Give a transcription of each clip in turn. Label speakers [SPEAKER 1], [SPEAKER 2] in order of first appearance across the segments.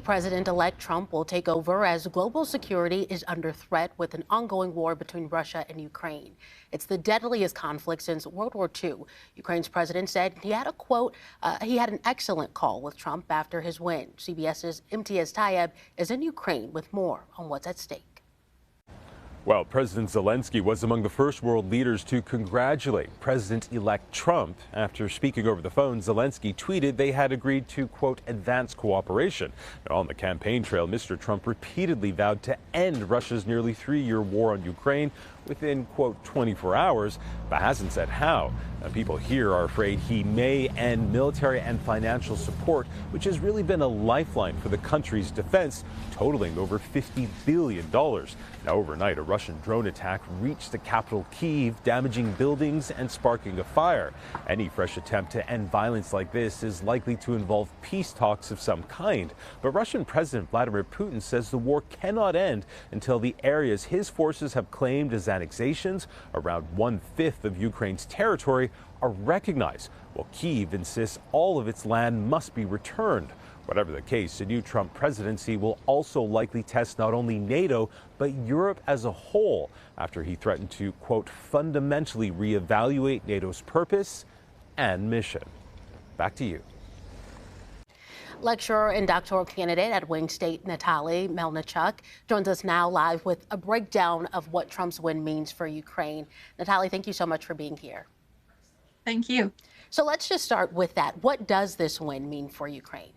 [SPEAKER 1] President-elect Trump will take over as global security is under threat with an ongoing war between Russia and Ukraine. It's the deadliest conflict since World War II. Ukraine's president said he had he had an excellent call with Trump after his win. CBS's Imtiaz Tayeb is in Ukraine with more on what's at stake.
[SPEAKER 2] Well, President Zelensky was among the first world leaders to congratulate President-elect Trump. After speaking over the phone, Zelensky tweeted they had agreed to, quote, advance cooperation. Now, on the campaign trail, Mr. Trump repeatedly vowed to end Russia's nearly 3-year war on Ukraine within, quote, 24 hours, but hasn't said how. Now, people here are afraid he may end military and financial support, which has really been a lifeline for the country's defense, totaling over $50 billion. Now, overnight, a Russian drone attack reached the capital, Kyiv, damaging buildings and sparking a fire. Any fresh attempt to end violence like this is likely to involve peace talks of some kind. But Russian President Vladimir Putin says the war cannot end until the areas his forces have claimed as annexations, around 1/5 of Ukraine's territory, are recognized, while Kyiv insists all of its land must be returned. Whatever the case, the new Trump presidency will also likely test not only NATO, but Europe as a whole, after he threatened to, quote, fundamentally reevaluate NATO's purpose and mission. Back to you.
[SPEAKER 1] Lecturer and doctoral candidate at Wayne State, Natalie Melnichuk, joins us now live with a breakdown of what Trump's win means for Ukraine. Natalie, thank you so much for being here.
[SPEAKER 3] Thank you.
[SPEAKER 1] So let's just start with that. What does this win mean for Ukraine?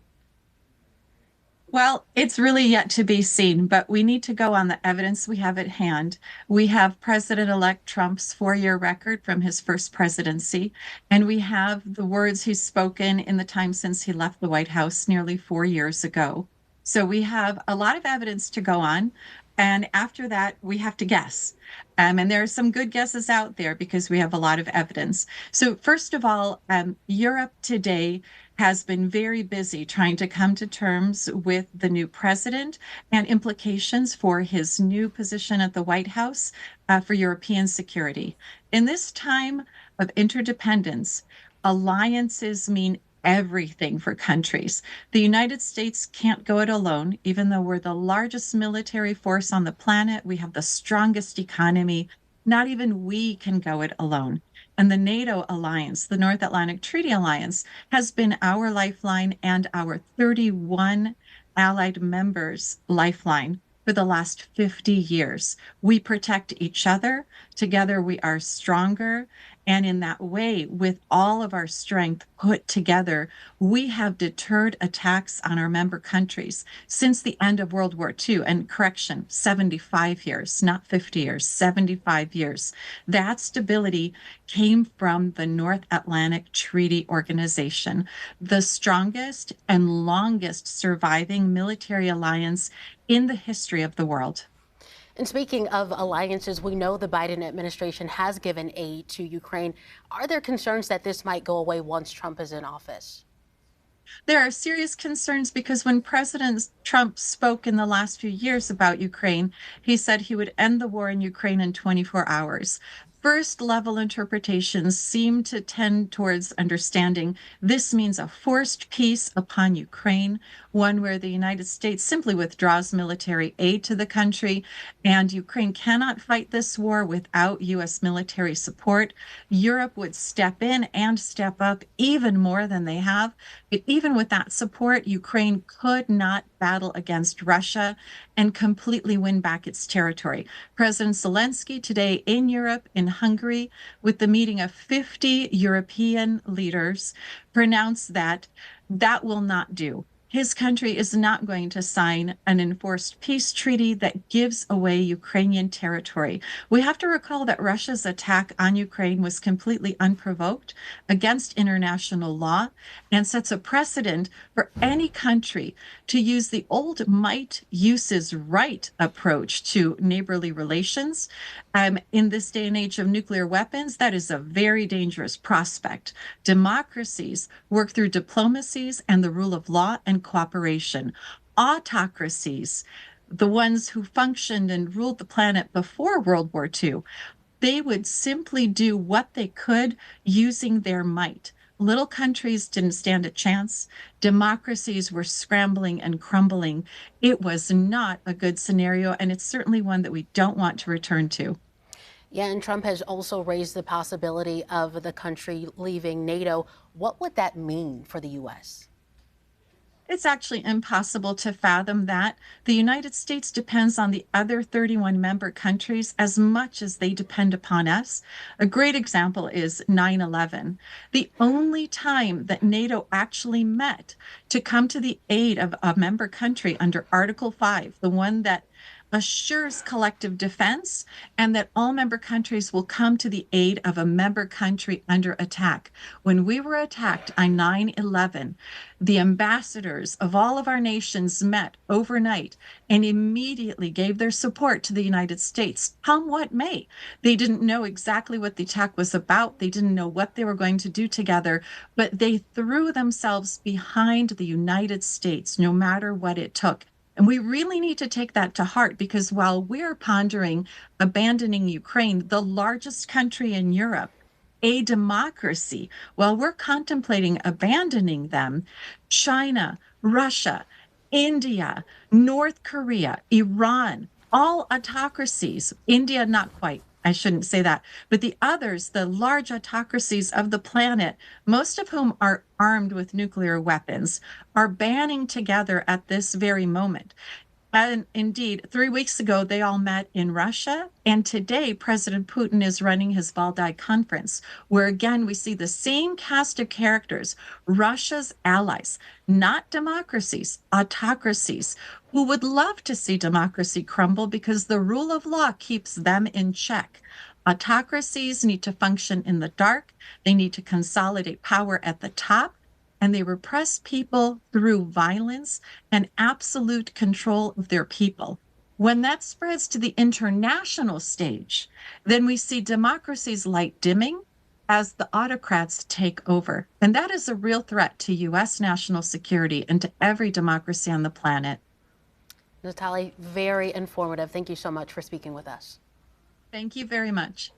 [SPEAKER 3] Well, it's really yet to be seen, but we need to go on the evidence we have at hand. We have President-elect Trump's 4-year record from his first presidency, and we have the words he's spoken in the time since he left the White House nearly 4 years ago. So we have a lot of evidence to go on, and after that, we have to guess. And there are some good guesses out there because we have a lot of evidence. So first of all, Europe today has been very busy trying to come to terms with the new president and implications for his new position at the White House for European security. In this time of interdependence, alliances mean everything for countries. The United States can't go it alone, even though we're the largest military force on the planet. We have the strongest economy. Not even we can go it alone. And the NATO alliance, the North Atlantic Treaty Alliance, has been our lifeline and our 31 allied members' lifeline for the last 50 years. We protect each other. Together we are stronger. And in that way, with all of our strength put together, we have deterred attacks on our member countries since the end of World War II. And correction, 75 years, not 50 years, 75 years. That stability came from the North Atlantic Treaty Organization, the strongest and longest surviving military alliance in the history of the world.
[SPEAKER 1] And speaking of alliances, we know the Biden administration has given aid to Ukraine. Are there concerns that this might go away once Trump is in office?
[SPEAKER 3] There are serious concerns because when President Trump spoke in the last few years about Ukraine, he said he would end the war in Ukraine in 24 hours. First level interpretations seem to tend towards understanding this means a forced peace upon Ukraine, one where the United States simply withdraws military aid to the country, and Ukraine cannot fight this war without U.S. military support. Europe would step in and step up even more than they have. But even with that support, Ukraine could not battle against Russia and completely win back its territory. President Zelensky today in Europe, in Hungary, with the meeting of 50 European leaders, pronounced that that will not do. His country is not going to sign an enforced peace treaty that gives away Ukrainian territory. We have to recall that Russia's attack on Ukraine was completely unprovoked against international law and sets a precedent for any country to use the old might uses right approach to neighborly relations. In this day and age of nuclear weapons, that is a very dangerous prospect. Democracies work through diplomacies and the rule of law and cooperation. Autocracies, the ones who functioned and ruled the planet before World War II, they would simply do what they could using their might. little countries didn't stand a chance. Democracies were scrambling and crumbling. It was not a good scenario, and it's certainly one that we don't want to return to.
[SPEAKER 1] Yeah, and Trump has also raised the possibility of the country leaving NATO. What would that mean for the U.S.?
[SPEAKER 3] It's actually impossible to fathom that. The United States depends on the other 31 member countries as much as they depend upon us. A great example is 9/11. The only time that NATO actually met to come to the aid of a member country under Article 5, the one that assures collective defense and that all member countries will come to the aid of a member country under attack. When we were attacked on 9/11, the ambassadors of all of our nations met overnight and immediately gave their support to the United States, come what may. They didn't know exactly what the attack was about. They didn't know what they were going to do together, but they threw themselves behind the United States no matter what it took. And we really need to take that to heart because while we're pondering abandoning Ukraine, the largest country in Europe, a democracy, while we're contemplating abandoning them, China, Russia, India, North Korea, Iran, all autocracies, India, not quite. I shouldn't say that, but the others, the large autocracies of the planet, most of whom are armed with nuclear weapons, are banding together at this very moment. And indeed, 3 weeks ago, they all met in Russia. And today, President Putin is running his Valdai conference, where again, we see the same cast of characters, Russia's allies, not democracies, autocracies, who would love to see democracy crumble because the rule of law keeps them in check. Autocracies need to function in the dark, they need to consolidate power at the top and they repress people through violence and absolute control of their people. When that spreads to the international stage, then we see democracy's light dimming as the autocrats take over. And that is a real threat to US national security and to every democracy on the planet.
[SPEAKER 1] Natalie, very informative. Thank you so much for speaking with us.
[SPEAKER 3] Thank you very much.